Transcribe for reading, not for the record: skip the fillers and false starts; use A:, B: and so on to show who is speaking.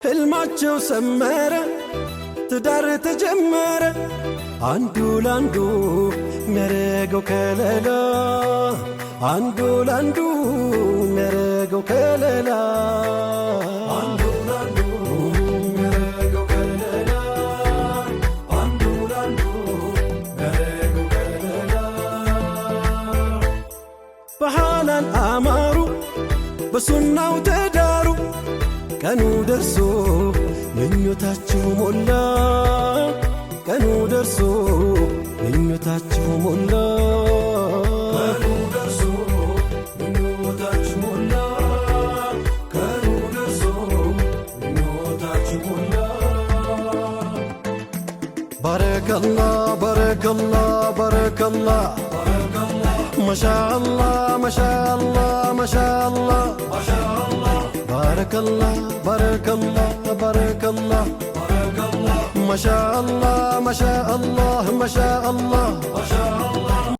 A: ህልማቸው ሰመረ ትዳር ተጀመረ አንዱ ላንዱ ሚያረገው ከለላ አንዱ ላንዱ ሚያረገው ከለላ አንዱ ላንዱ ሚያረገው ከለላ አንዱ ላንዱ ሚያረገው ከለላ በሐላል አማሩ በሱናው ተዳሩ ቀኑ ደርሶ ምኞታችሁ ሞላ ቀኑ ደርሶ ምኞታችሁ ሞላ ቀኑ ደርሶ ምኞታችሁ ሞላ ቀኑ ደርሶ ምኞታችሁ ሞላ ባረከላህ ባረከላህ ባረከላህ ማሻአላህ ማሻአላህ ማሻአላህ بارك الله بارك الله بارك الله ما شاء الله ما شاء الله ما شاء الله ما شاء الله